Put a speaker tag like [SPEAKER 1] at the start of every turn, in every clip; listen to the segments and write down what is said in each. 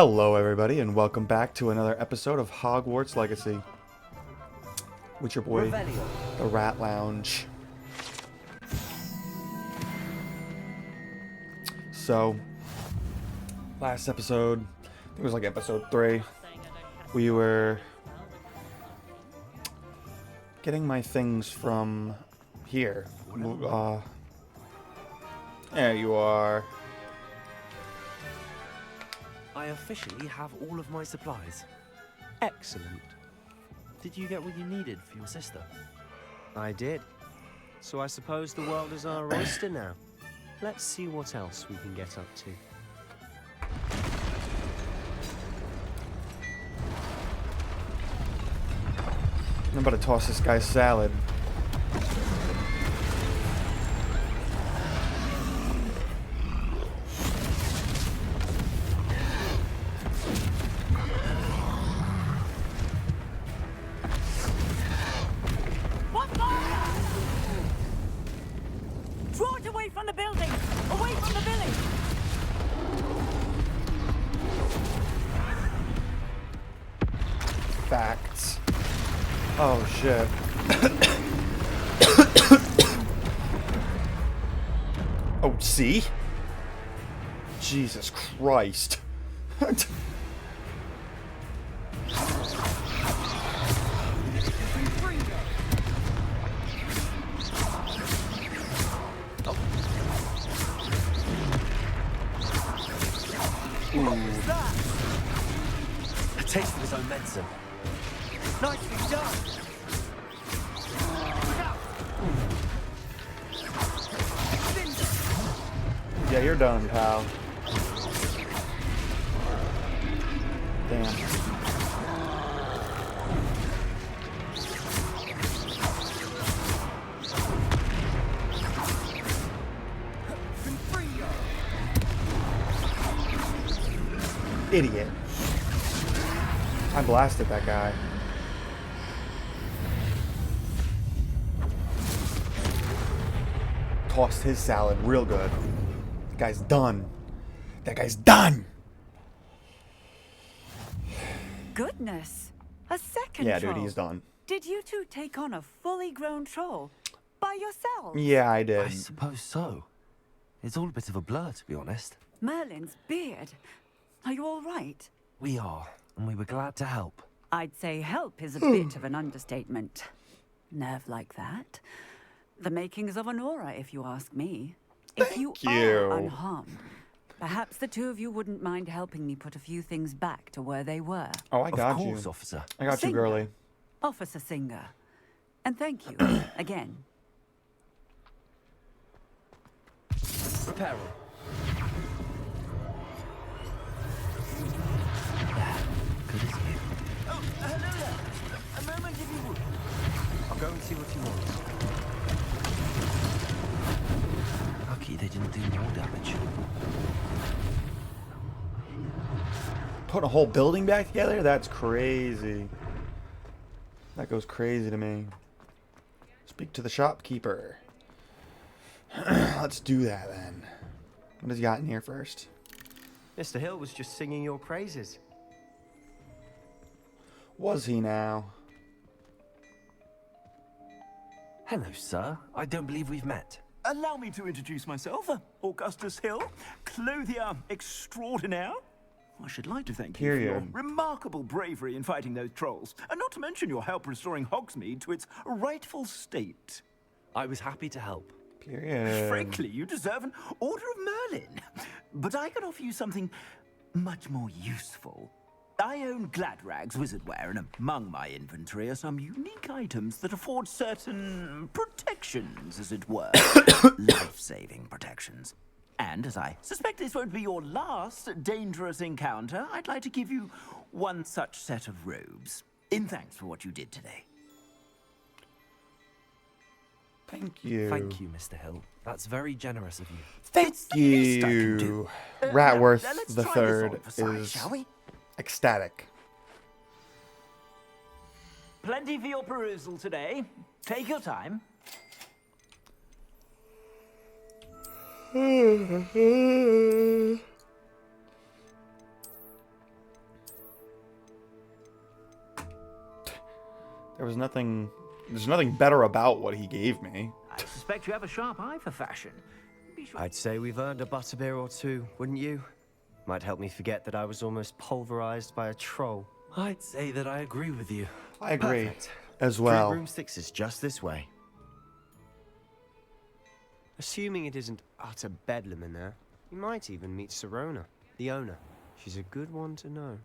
[SPEAKER 1] Hello, everybody, and welcome back to another episode of Hogwarts Legacy with your boy, the Rat Lounge. So, last episode, I think it was like episode 3, we were getting my things from here. There you are.
[SPEAKER 2] I officially have all of my supplies. Excellent. Did you get what you needed for your sister?
[SPEAKER 3] I did. So I suppose the world is our oyster now. Let's see what else we can get up to.
[SPEAKER 1] I'm about to toss this guy's salad.
[SPEAKER 4] Draw it away from the building! Away from the village!
[SPEAKER 1] Facts. Oh shit. Oh, see? Jesus Christ.
[SPEAKER 2] A taste of his own medicine. Nicely done.
[SPEAKER 1] Yeah, you're done, pal. Damn. Idiot. I blasted that guy. Tossed his salad real good. That guy's done. That guy's done!
[SPEAKER 4] Goodness! A second
[SPEAKER 1] Yeah,
[SPEAKER 4] troll.
[SPEAKER 1] dude, he's done.
[SPEAKER 4] Did you two take on a fully grown troll? By yourselves?
[SPEAKER 1] Yeah, I did.
[SPEAKER 2] I suppose so. It's all a bit of a blur, to be honest.
[SPEAKER 4] Merlin's beard. Are you all right?
[SPEAKER 2] We are, and we were glad to help.
[SPEAKER 4] I'd say help is a bit of an understatement. Nerve like that. The makings of an aura, if you ask me. If you
[SPEAKER 1] you.
[SPEAKER 4] are unharmed, perhaps the two of you wouldn't mind helping me put a few things back to where they were.
[SPEAKER 1] Oh, I got
[SPEAKER 2] Of course,
[SPEAKER 1] you.
[SPEAKER 2] officer.
[SPEAKER 1] I got you,
[SPEAKER 4] Singer.
[SPEAKER 1] girly.
[SPEAKER 4] Officer Singer. And thank you, again.
[SPEAKER 2] Reparo. Good as new.
[SPEAKER 5] Oh, hello there. A moment if you would.
[SPEAKER 2] I'll go and see what you want. Lucky they didn't do more damage.
[SPEAKER 1] Putting a whole building back together? That's crazy. That goes crazy to me. Speak to the shopkeeper. Let's do that then. What has he got in here first?
[SPEAKER 3] Mr. Hill was just singing your praises.
[SPEAKER 1] Was he now?
[SPEAKER 2] Hello, sir. I don't believe we've met.
[SPEAKER 5] Allow me to introduce myself, Augustus Hill, clothier extraordinaire. I should like to thank you for your
[SPEAKER 1] Period.
[SPEAKER 5] remarkable bravery in fighting those trolls, and not to mention your help restoring Hogsmeade to its rightful state.
[SPEAKER 2] I was happy to help.
[SPEAKER 1] Period.
[SPEAKER 5] Frankly, you deserve an Order of Merlin. But I can offer you something much more useful. I own Gladrag's wizardware, and among my inventory are some unique items that afford certain protections, as it were. Life-saving protections. And as I suspect this won't be your last dangerous encounter, I'd like to give you one such set of robes, in thanks for what you did today.
[SPEAKER 1] Thank you.
[SPEAKER 2] Thank you, Mr. Hill. That's very generous of you.
[SPEAKER 1] Thank
[SPEAKER 5] It's the least I can
[SPEAKER 1] you.
[SPEAKER 5] do.
[SPEAKER 1] Ratworth
[SPEAKER 5] now let's
[SPEAKER 1] the
[SPEAKER 5] try this
[SPEAKER 1] Third
[SPEAKER 5] on for size,
[SPEAKER 1] is
[SPEAKER 5] shall we?
[SPEAKER 1] ecstatic.
[SPEAKER 5] Plenty for your perusal today. Take your time.
[SPEAKER 1] There's nothing better about what he gave me.
[SPEAKER 5] I suspect you have a sharp eye for fashion. Be sure
[SPEAKER 3] I'd say we've earned a butterbeer or two, wouldn't you? Might help me forget that I was almost pulverized by a troll.
[SPEAKER 2] I'd say that I agree with you.
[SPEAKER 1] I agree
[SPEAKER 3] Perfect.
[SPEAKER 1] as
[SPEAKER 3] 3
[SPEAKER 1] well.
[SPEAKER 3] broomsticks is just this way. Assuming it isn't utter bedlam in there, you might even meet Sirona, the owner. She's a good one to know.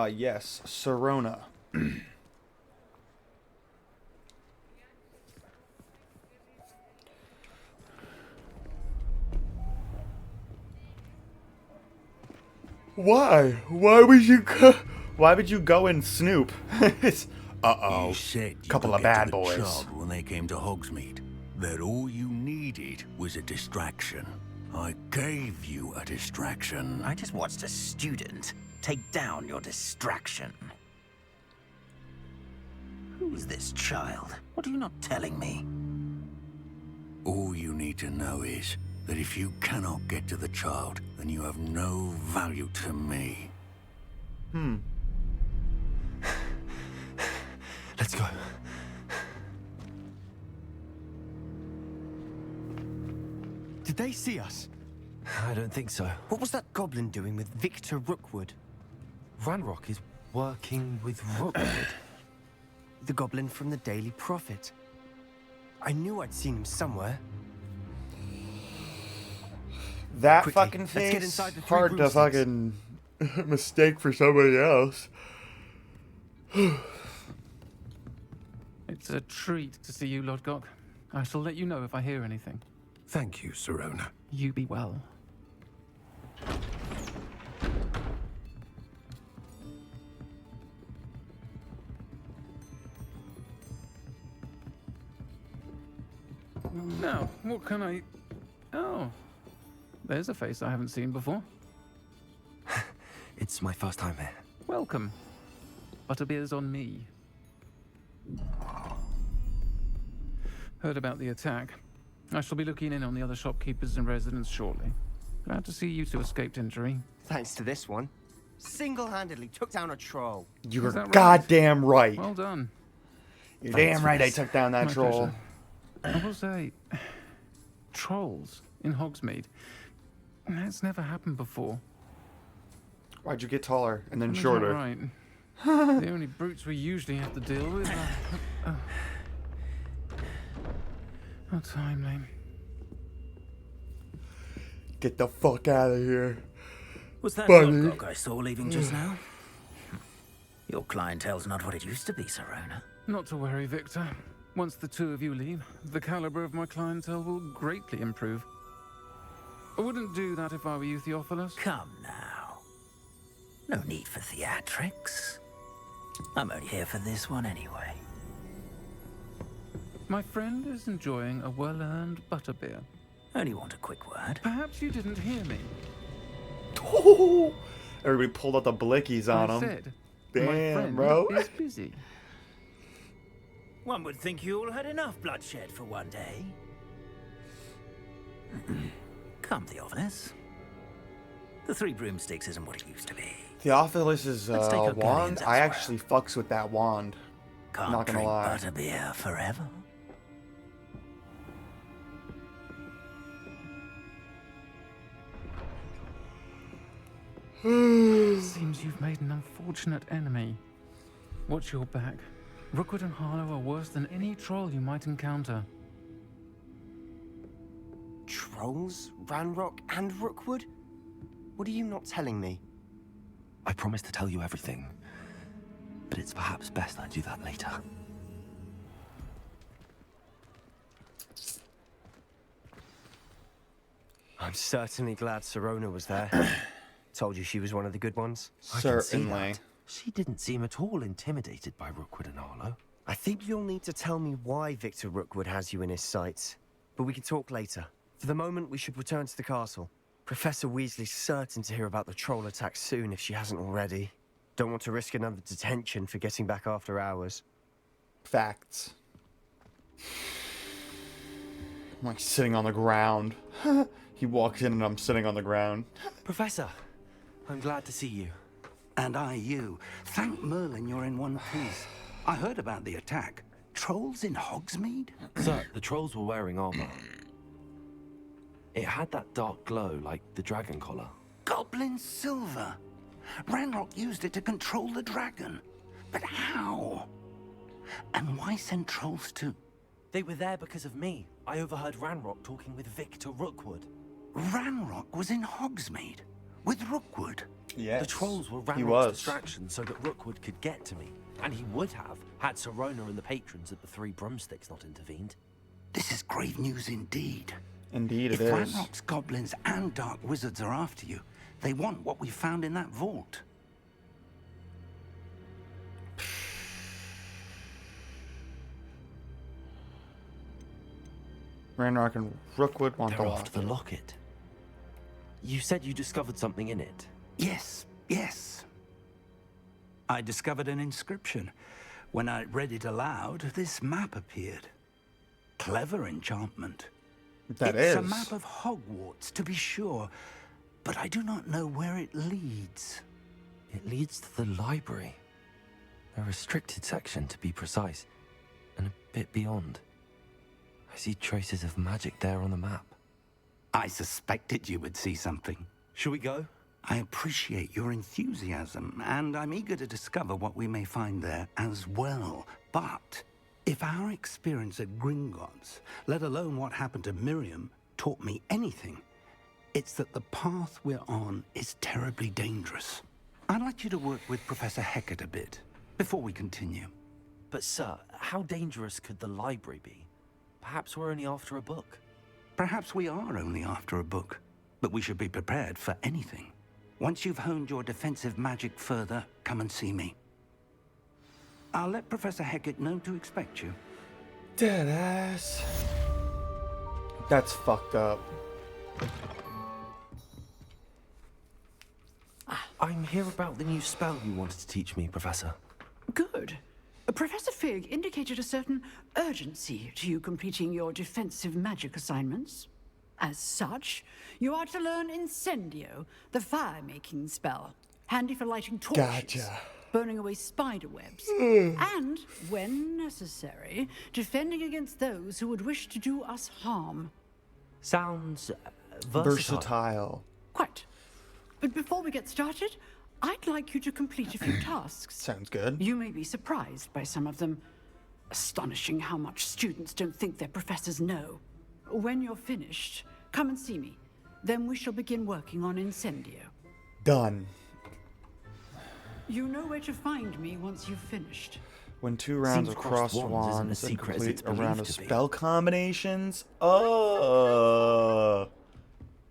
[SPEAKER 1] Yes, Sirona. Why? Why would you go and snoop? Uh-oh.
[SPEAKER 6] You said you
[SPEAKER 1] Couple
[SPEAKER 6] could
[SPEAKER 1] of
[SPEAKER 6] get to
[SPEAKER 1] bad
[SPEAKER 6] the
[SPEAKER 1] boys.
[SPEAKER 6] child when they came to Hogsmeade. That all you needed was a distraction. I gave you a distraction.
[SPEAKER 5] I just watched a student take down your distraction. Who is this child? What are you not telling me?
[SPEAKER 6] All you need to know is that if you cannot get to the child, then you have no value to me.
[SPEAKER 2] Let's go.
[SPEAKER 3] Did they see us?
[SPEAKER 2] I don't think so.
[SPEAKER 3] What was that goblin doing with Victor Rookwood?
[SPEAKER 2] Ranrock is working with Rookwood.
[SPEAKER 3] The goblin from the Daily Prophet. I knew I'd seen him somewhere.
[SPEAKER 1] That
[SPEAKER 3] Quickly,
[SPEAKER 1] fucking
[SPEAKER 3] let's
[SPEAKER 1] face,
[SPEAKER 3] get inside the 3
[SPEAKER 1] hard to
[SPEAKER 3] broomsticks.
[SPEAKER 1] fucking mistake for somebody else.
[SPEAKER 7] It's a treat to see you, Lodgok. I shall let you know if I hear anything.
[SPEAKER 6] Thank you, Sirona.
[SPEAKER 7] You be well. Now, what can I... Oh, there's a face I haven't seen before.
[SPEAKER 2] It's my first time here.
[SPEAKER 7] Welcome. Butterbeer's on me. Heard about the attack. I shall be looking in on the other shopkeepers and residents shortly. Glad to see you two escaped injury.
[SPEAKER 3] Thanks to this one. Single-handedly took down a troll.
[SPEAKER 1] You
[SPEAKER 7] Is
[SPEAKER 1] were
[SPEAKER 7] that right?
[SPEAKER 1] goddamn right.
[SPEAKER 7] Well done.
[SPEAKER 1] You're
[SPEAKER 2] Thanks
[SPEAKER 1] damn
[SPEAKER 2] for
[SPEAKER 1] right I
[SPEAKER 2] this.
[SPEAKER 1] took down that
[SPEAKER 7] My
[SPEAKER 1] troll.
[SPEAKER 7] pleasure. I will say, trolls in Hogsmeade. That's never happened before.
[SPEAKER 1] Why'd you get taller and then
[SPEAKER 7] Is that
[SPEAKER 1] shorter?
[SPEAKER 7] Right. The only brutes we usually have to deal with are... How timely.
[SPEAKER 1] Get the fuck out of here.
[SPEAKER 5] Was that
[SPEAKER 1] Buddy.
[SPEAKER 5] Lodgok I saw leaving just now? Your clientele's not what it used to be, Sirona.
[SPEAKER 7] Not to worry, Victor. Once the two of you leave, the caliber of my clientele will greatly improve. I wouldn't do that if I were you, Theophilus.
[SPEAKER 5] Come now. No need for theatrics. I'm only here for this one anyway.
[SPEAKER 7] My friend is enjoying a well-earned butterbeer.
[SPEAKER 5] Only want a quick word.
[SPEAKER 7] Perhaps you didn't hear me.
[SPEAKER 1] Everybody pulled out the blickies on
[SPEAKER 7] I
[SPEAKER 1] him.
[SPEAKER 7] said,
[SPEAKER 1] Damn,
[SPEAKER 7] my friend
[SPEAKER 1] bro.
[SPEAKER 7] is busy.
[SPEAKER 5] One would think you all had enough bloodshed for one day. Come, Theophilus. The 3 broomsticks isn't what it used to be.
[SPEAKER 1] Theophilus'
[SPEAKER 5] Let's take our
[SPEAKER 1] wand,
[SPEAKER 5] galleons
[SPEAKER 1] I
[SPEAKER 5] elsewhere.
[SPEAKER 1] actually fucks with that wand.
[SPEAKER 5] Can't
[SPEAKER 1] Not gonna
[SPEAKER 5] drink
[SPEAKER 1] lie.
[SPEAKER 5] butterbeer forever.
[SPEAKER 7] Seems you've made an unfortunate enemy. Watch your back. Rookwood and Harlow are worse than any troll you might encounter.
[SPEAKER 3] Trolls, Ranrock, and Rookwood? What are you not telling me?
[SPEAKER 2] I promise to tell you everything, but it's perhaps best I do that later.
[SPEAKER 3] I'm certainly glad Sirona was there. Told you she was one of the good ones.
[SPEAKER 2] I can see
[SPEAKER 1] Certainly.
[SPEAKER 2] that. She didn't seem at all intimidated by Rookwood and Harlow.
[SPEAKER 3] I think you'll need to tell me why Victor Rookwood has you in his sights. But we can talk later. For the moment, we should return to the castle. Professor Weasley's certain to hear about the troll attack soon if she hasn't already. Don't want to risk another detention for getting back after hours.
[SPEAKER 1] Facts. I'm like sitting on the ground. He walks in and I'm sitting on the ground.
[SPEAKER 2] Professor, I'm glad to see you.
[SPEAKER 6] And I you. Thank Merlin you're in one piece. I heard about the attack. Trolls in Hogsmeade?
[SPEAKER 2] Sir, the trolls were wearing armor. It had that dark glow like the dragon collar.
[SPEAKER 6] Goblin silver. Ranrock used it to control the dragon. But how? And why send trolls too?
[SPEAKER 2] They were there because of me. I overheard Ranrock talking with Victor Rookwood.
[SPEAKER 6] Ranrock was in Hogsmeade with Rookwood.
[SPEAKER 1] Yes.
[SPEAKER 2] The trolls were
[SPEAKER 1] he
[SPEAKER 2] Ranrock's
[SPEAKER 1] was.
[SPEAKER 2] distraction so that Rookwood could get to me. And he would have, had Sirona and the patrons at the Three Broomsticks not intervened.
[SPEAKER 6] This is grave news indeed.
[SPEAKER 1] Indeed it
[SPEAKER 6] If
[SPEAKER 1] is.
[SPEAKER 6] Ranrock's goblins and dark wizards are after you, they want what we found in that vault.
[SPEAKER 1] Ranrock and Rookwood want
[SPEAKER 2] They're
[SPEAKER 1] the
[SPEAKER 2] after the
[SPEAKER 1] locket.
[SPEAKER 2] locket. You said you discovered something in it.
[SPEAKER 6] Yes. I discovered an inscription. When I read it aloud, this map appeared. Clever enchantment. It's a map of Hogwarts, to be sure, but I do not know where it leads.
[SPEAKER 2] It leads to the library. A restricted section, to be precise, and a bit beyond. I see traces of magic there on the map.
[SPEAKER 6] I suspected you would see something.
[SPEAKER 2] Shall we go?
[SPEAKER 6] I appreciate your enthusiasm, and I'm eager to discover what we may find there as well. But if our experience at Gringotts, let alone what happened to Miriam, taught me anything, it's that the path we're on is terribly dangerous. I'd like you to work with Professor Hecat a bit before we continue.
[SPEAKER 2] But sir, how dangerous could the library be? Perhaps we're only after a book.
[SPEAKER 6] Perhaps we are only after a book, but we should be prepared for anything. Once you've honed your defensive magic further, come and see me. I'll let Professor Hecat know to expect you.
[SPEAKER 1] Deadass. That's fucked up.
[SPEAKER 2] I'm here about the new spell you wanted to teach me, Professor.
[SPEAKER 8] Good. Professor Fig indicated a certain urgency to you completing your defensive magic assignments. As such, you are to learn Incendio, the fire-making spell, handy for lighting torches,
[SPEAKER 1] Gotcha.
[SPEAKER 8] burning away spider webs, and, when necessary, defending against those who would wish to do us harm.
[SPEAKER 2] Sounds
[SPEAKER 1] Versatile.
[SPEAKER 8] Quite. But before we get started, I'd like you to complete a few tasks.
[SPEAKER 1] Sounds good.
[SPEAKER 8] You may be surprised by some of them. Astonishing how much students don't think their professors know. When you're finished, come and see me. Then we shall begin working on Incendio.
[SPEAKER 1] Done.
[SPEAKER 8] You know where to find me once you've finished.
[SPEAKER 1] When 2 rounds
[SPEAKER 2] Seems
[SPEAKER 1] of
[SPEAKER 2] crossed
[SPEAKER 1] crossed
[SPEAKER 2] wands isn't
[SPEAKER 1] wands
[SPEAKER 2] as
[SPEAKER 1] and
[SPEAKER 2] secret as
[SPEAKER 1] complete
[SPEAKER 2] it's
[SPEAKER 1] a round of
[SPEAKER 2] believed to be.
[SPEAKER 1] spell combinations.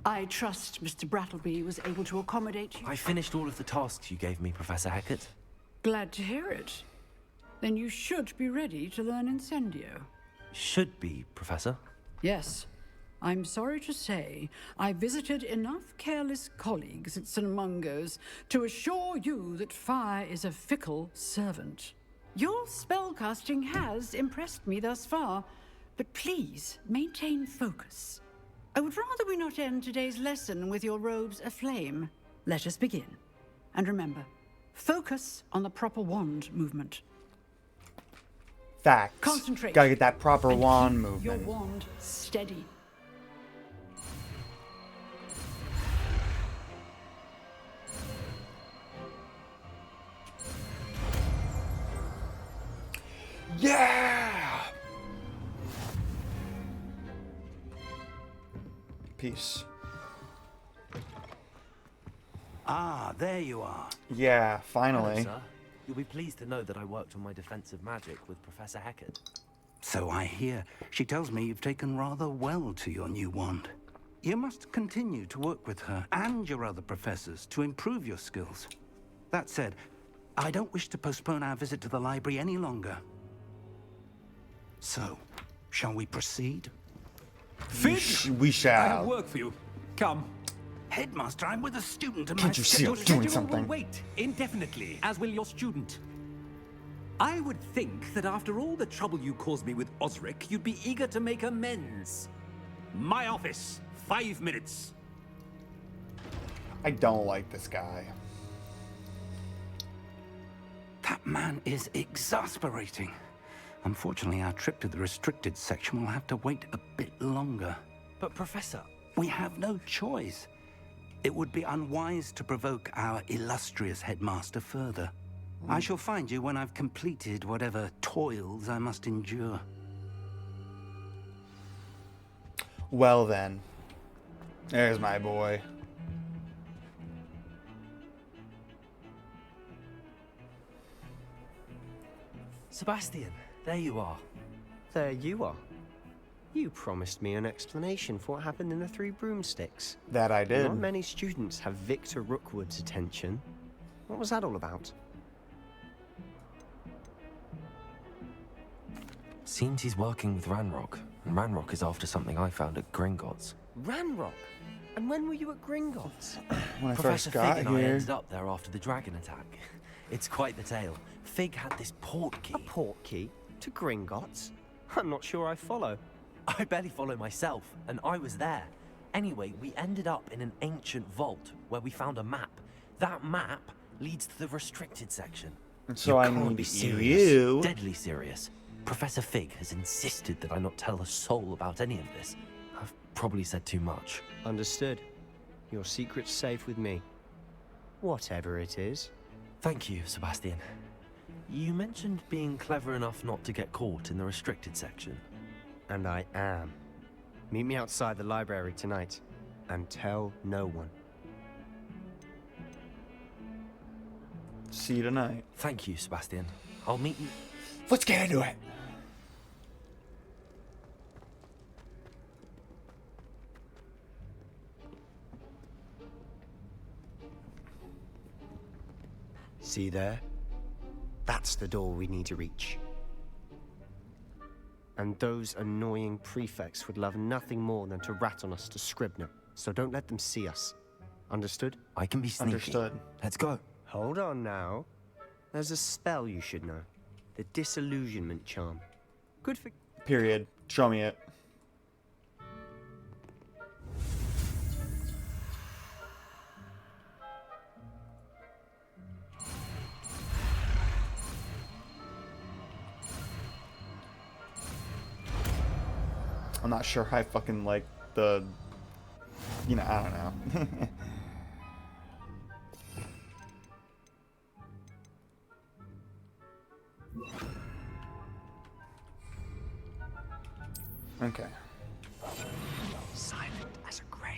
[SPEAKER 8] I trust Mr. Brattleby was able to accommodate you.
[SPEAKER 2] I finished all of the tasks you gave me, Professor Hecat.
[SPEAKER 8] Glad to hear it. Then you should be ready to learn Incendio.
[SPEAKER 2] Should be, Professor.
[SPEAKER 8] Yes. I'm sorry to say, I visited enough careless colleagues at St. Mungo's to assure you that fire is a fickle servant. Your spellcasting has impressed me thus far, but please maintain focus. I would rather we not end today's lesson with your robes aflame. Let us begin. And remember, focus on the proper wand movement.
[SPEAKER 1] Facts.
[SPEAKER 8] Concentrate.
[SPEAKER 1] Gotta get that proper
[SPEAKER 8] And
[SPEAKER 1] wand
[SPEAKER 8] keep your
[SPEAKER 1] movement.
[SPEAKER 8] wand steady.
[SPEAKER 1] Yeah! Peace.
[SPEAKER 6] Ah, there you are.
[SPEAKER 1] Yeah,
[SPEAKER 2] Hello,
[SPEAKER 1] finally.
[SPEAKER 2] sir. You'll be pleased to know that I worked on my defensive magic with Professor Hecat.
[SPEAKER 6] So I hear. She tells me you've taken rather well to your new wand. You must continue to work with her and your other professors to improve your skills. That said, I don't wish to postpone our visit to the library any longer. So, shall we proceed?
[SPEAKER 1] We
[SPEAKER 9] I
[SPEAKER 1] shall.
[SPEAKER 9] have work for you. Come.
[SPEAKER 6] Headmaster, I'm with a student and
[SPEAKER 1] Can't
[SPEAKER 6] my
[SPEAKER 1] you see I'm
[SPEAKER 6] schedule-
[SPEAKER 1] doing
[SPEAKER 9] Schedule
[SPEAKER 1] something?
[SPEAKER 9] will wait indefinitely, as will your student. I would think that after all the trouble you caused me with Osric, you'd be eager to make amends. My office, 5 minutes.
[SPEAKER 1] I don't like this guy.
[SPEAKER 6] That man is exasperating. Unfortunately, our trip to the restricted section will have to wait a bit longer.
[SPEAKER 2] But Professor,
[SPEAKER 6] We have no choice. It would be unwise to provoke our illustrious headmaster further. I shall find you when I've completed whatever toils I must endure.
[SPEAKER 1] Well then. There's my boy.
[SPEAKER 2] Sebastian, there you are.
[SPEAKER 3] There you are. You promised me an explanation for what happened in the Three Broomsticks.
[SPEAKER 1] That I did.
[SPEAKER 3] Not many students have Victor Rookwood's attention. What was that all about?
[SPEAKER 2] Seems he's working with Ranrock, and Ranrock is after something I found at Gringotts.
[SPEAKER 3] Ranrock? And when were you at Gringotts?
[SPEAKER 1] When I
[SPEAKER 2] Professor
[SPEAKER 1] first got
[SPEAKER 2] Fig and I
[SPEAKER 1] here.
[SPEAKER 2] ended up there after the dragon attack. It's quite the tale. Fig had this port key.
[SPEAKER 3] A port key? To Gringotts? I'm not sure I follow.
[SPEAKER 2] I barely follow myself, and I was there. Anyway, we ended up in an ancient vault where we found a map. That map leads to the restricted section.
[SPEAKER 1] And so I
[SPEAKER 2] can't
[SPEAKER 1] need
[SPEAKER 2] be serious.
[SPEAKER 1] you.
[SPEAKER 2] Deadly serious. Professor Fig has insisted that I not tell a soul about any of this. I've probably said too much.
[SPEAKER 3] Understood. Your secret's safe with me. Whatever it is.
[SPEAKER 2] Thank you, Sebastian. You mentioned being clever enough not to get caught in the restricted section.
[SPEAKER 3] And I am. Meet me outside the library tonight. And tell no one.
[SPEAKER 1] See you tonight.
[SPEAKER 2] Thank you, Sebastian. I'll meet you.
[SPEAKER 1] Let's get into it.
[SPEAKER 3] See there? That's the door we need to reach. And those annoying prefects would love nothing more than to rat on us to Scribner. So don't let them see us. Understood?
[SPEAKER 2] I can be sneaky.
[SPEAKER 1] Understood.
[SPEAKER 2] Let's go.
[SPEAKER 3] Hold on now. There's a spell you should know. The disillusionment charm. Good for...
[SPEAKER 1] Period. Show me it. I'm not sure I fucking like the... You know, I don't know. Okay.
[SPEAKER 3] Silent as a grave.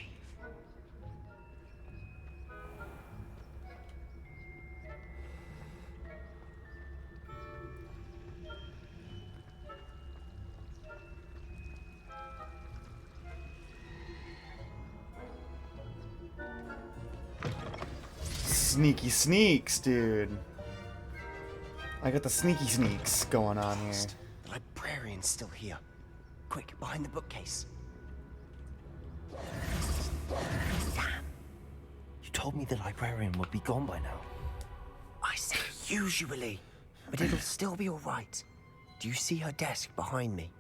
[SPEAKER 1] Sneaky sneaks, dude. I got the sneaky sneaks going on here.
[SPEAKER 3] The librarian's still here. Quick, behind the bookcase.
[SPEAKER 2] You told me the librarian would be gone by now.
[SPEAKER 3] I say usually, but it'll still be all right. Do you see her desk behind me?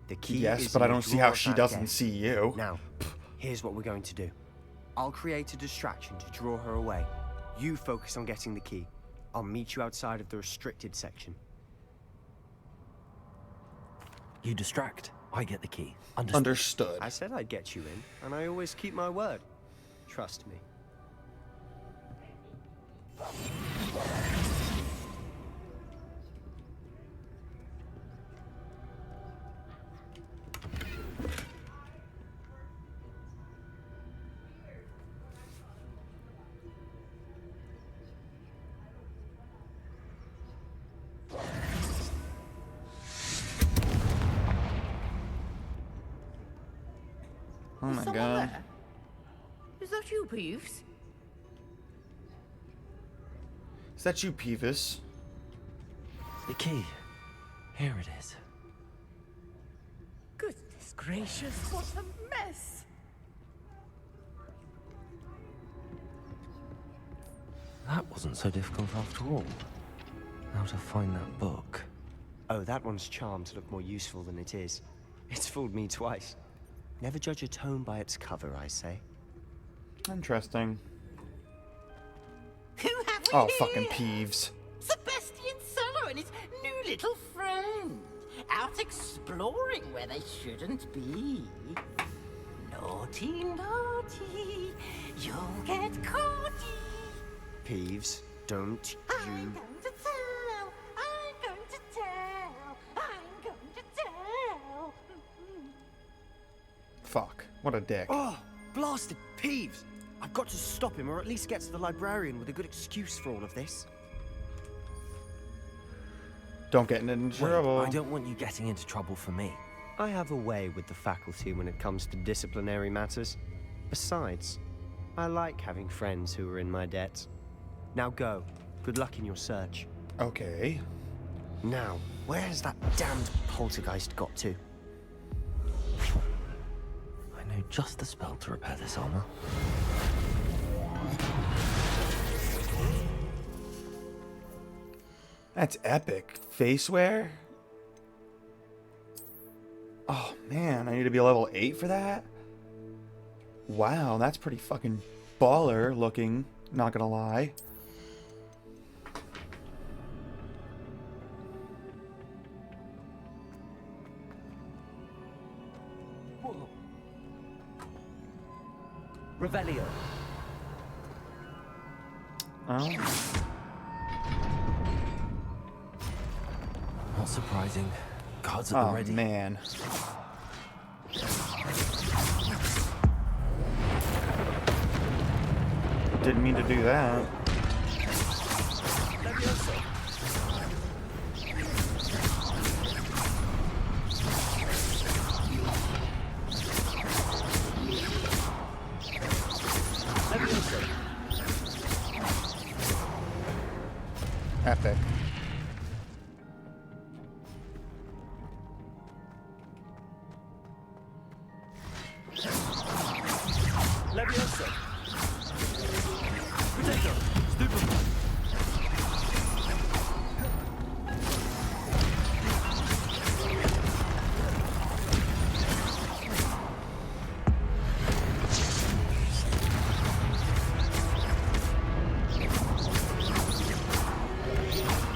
[SPEAKER 3] The key
[SPEAKER 1] Yes,
[SPEAKER 3] is
[SPEAKER 1] but
[SPEAKER 3] in
[SPEAKER 1] I
[SPEAKER 3] the
[SPEAKER 1] don't see
[SPEAKER 3] drawer
[SPEAKER 1] how
[SPEAKER 3] of
[SPEAKER 1] she
[SPEAKER 3] that
[SPEAKER 1] doesn't
[SPEAKER 3] desk.
[SPEAKER 1] see you.
[SPEAKER 3] Now, here's what we're going to do. I'll create a distraction to draw her away. You focus on getting the key. I'll meet you outside of the restricted section.
[SPEAKER 2] You distract. I get the key.
[SPEAKER 1] Understood.
[SPEAKER 3] I said I'd get you in, and I always keep my word. Trust me.
[SPEAKER 1] Oh my
[SPEAKER 10] Someone
[SPEAKER 1] god.
[SPEAKER 10] there? Is that you, Peeves?
[SPEAKER 1] Is that you, Peevis?
[SPEAKER 2] The key. Here it is.
[SPEAKER 10] Goodness gracious, what a mess!
[SPEAKER 2] That wasn't so difficult after all. Now to find that book.
[SPEAKER 3] Oh, that one's charmed to look more useful than it is. It's fooled me twice. Never judge a tome by its cover, I say.
[SPEAKER 1] Interesting.
[SPEAKER 10] Who have we
[SPEAKER 1] Oh,
[SPEAKER 10] here?
[SPEAKER 1] fucking Peeves.
[SPEAKER 11] Sebastian Solo and his new little friend. Out exploring where they shouldn't be. Naughty, naughty, you'll get caughty.
[SPEAKER 3] Peeves, don't
[SPEAKER 11] I'm
[SPEAKER 3] you...
[SPEAKER 11] going to tell, I'm going to tell, I'm going to tell.
[SPEAKER 1] Fuck. What a dick.
[SPEAKER 3] Oh, blasted Peeves! I've got to stop him, or at least get to the librarian with a good excuse for all of this.
[SPEAKER 1] Don't get into trouble.
[SPEAKER 2] I don't want you getting into trouble for me.
[SPEAKER 3] I have a way with the faculty when it comes to disciplinary matters. Besides, I like having friends who are in my debt. Now go. Good luck in your search.
[SPEAKER 1] Okay.
[SPEAKER 3] Now, where has that damned poltergeist got to?
[SPEAKER 2] I know just the spell to repair this armor.
[SPEAKER 1] That's epic. Face wear? Oh, man. I need to be a level 8 for that? Wow, that's pretty fucking baller looking. Not gonna lie.
[SPEAKER 2] Revelio.
[SPEAKER 1] Oh.
[SPEAKER 2] Not surprising. Guards at the ready.
[SPEAKER 1] Man. Didn't mean to do that. Epic.
[SPEAKER 3] Levioso. Potato. Stupefy.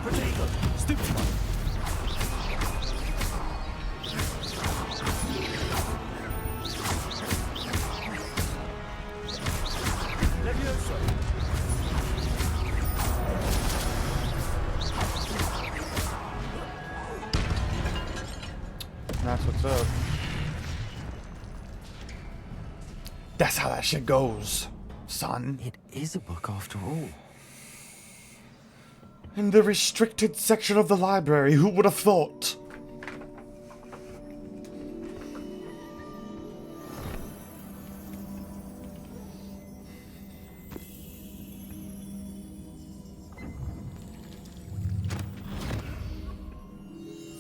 [SPEAKER 3] Potato. Stupefy. Levioso.
[SPEAKER 1] That's what's up. That's how that shit goes, son.
[SPEAKER 2] It is a book after all.
[SPEAKER 1] In the restricted section of the library, who would have thought?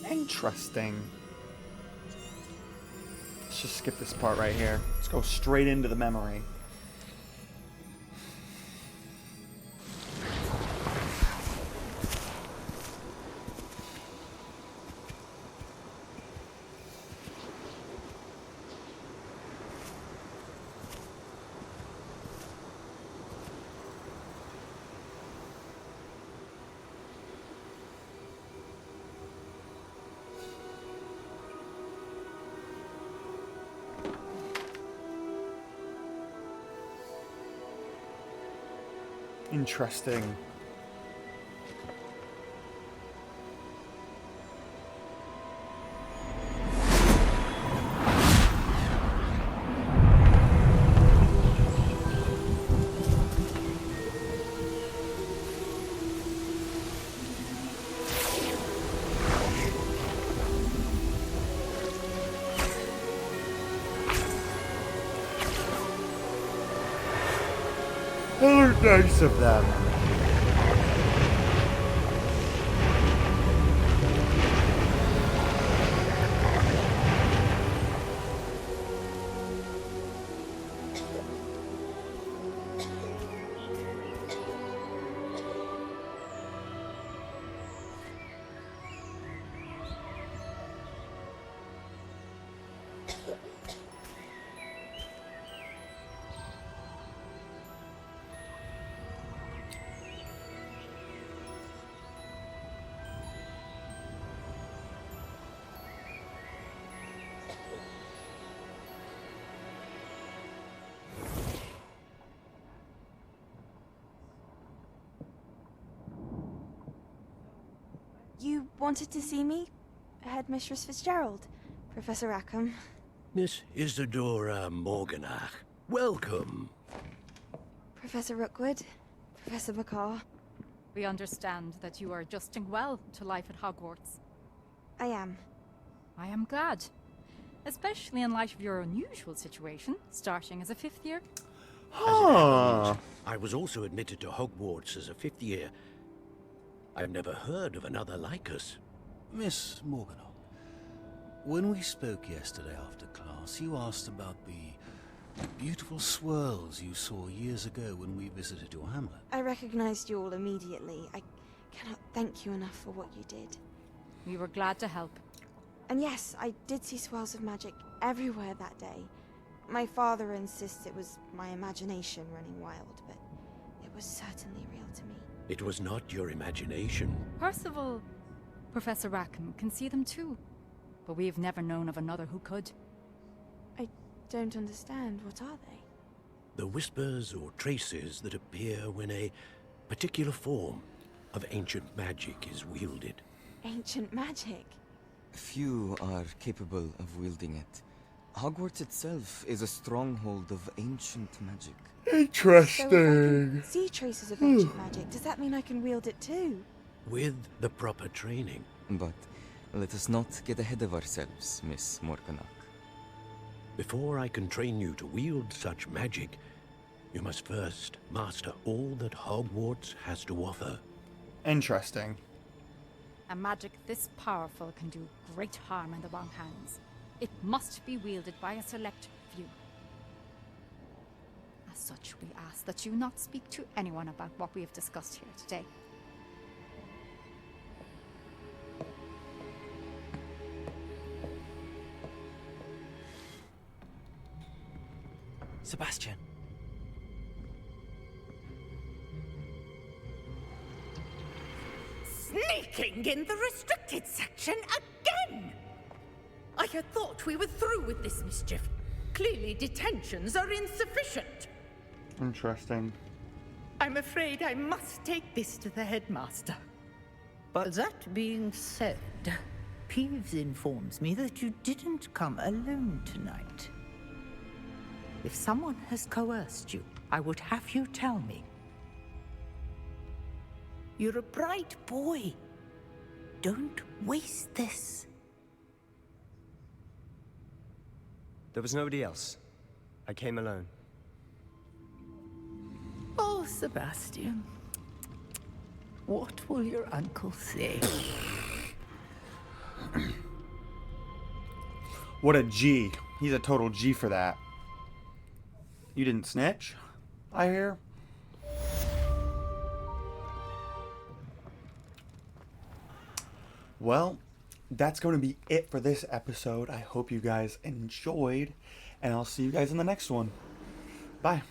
[SPEAKER 1] Interesting. Let's just skip this part right here. Let's go straight into the memory. Interesting. How nice of them.
[SPEAKER 12] wanted to see me? Headmistress Fitzgerald, Professor Rackham.
[SPEAKER 13] Miss Isadora Morganach, welcome.
[SPEAKER 12] Professor Rookwood, Professor McCaw.
[SPEAKER 14] We understand that you are adjusting well to life at Hogwarts.
[SPEAKER 12] I am.
[SPEAKER 14] I am glad. Especially in light of your unusual situation, starting as a 5th year.
[SPEAKER 1] Huh.
[SPEAKER 13] I was also admitted to Hogwarts as a 5th year. I've never heard of another like us.
[SPEAKER 15] Miss Morganach, when we spoke yesterday after class, you asked about the beautiful swirls you saw years ago when we visited your hamlet.
[SPEAKER 12] I recognized you all immediately. I cannot thank you enough for what you did.
[SPEAKER 14] We were glad to help.
[SPEAKER 12] And yes, I did see swirls of magic everywhere that day. My father insists it was my imagination running wild, but it was certainly real to me.
[SPEAKER 13] It was not your imagination.
[SPEAKER 14] Percival, Professor Rackham can see them too. But we've never known of another who could.
[SPEAKER 12] I don't understand. What are they?
[SPEAKER 13] The whispers or traces that appear when a particular form of ancient magic is wielded.
[SPEAKER 12] Ancient magic?
[SPEAKER 2] Few are capable of wielding it. Hogwarts itself is a stronghold of ancient magic.
[SPEAKER 1] Interesting.
[SPEAKER 12] So if I can see traces of ancient magic, does that mean I can wield it too?
[SPEAKER 13] With the proper training.
[SPEAKER 2] But let us not get ahead of ourselves, Miss Morganach.
[SPEAKER 13] Before I can train you to wield such magic, you must first master all that Hogwarts has to offer.
[SPEAKER 1] Interesting.
[SPEAKER 14] A magic this powerful can do great harm in the wrong hands. It must be wielded by a select few. As such, we ask that you not speak to anyone about what we have discussed here today.
[SPEAKER 2] Sebastian.
[SPEAKER 10] Sneaking in the restricted section again! I had thought we were through with this mischief. Clearly detentions are insufficient.
[SPEAKER 1] Interesting.
[SPEAKER 10] I'm afraid I must take this to the headmaster. But that being said, Peeves informs me that you didn't come alone tonight. If someone has coerced you, I would have you tell me. You're a bright boy. Don't waste this.
[SPEAKER 3] There was nobody else. I came alone.
[SPEAKER 10] Oh, Sebastian. What will your uncle say?
[SPEAKER 1] What a G. He's a total G for that. You didn't snitch, I hear. Well, that's going to be it for this episode. I hope you guys enjoyed, and I'll see you guys in the next one. Bye.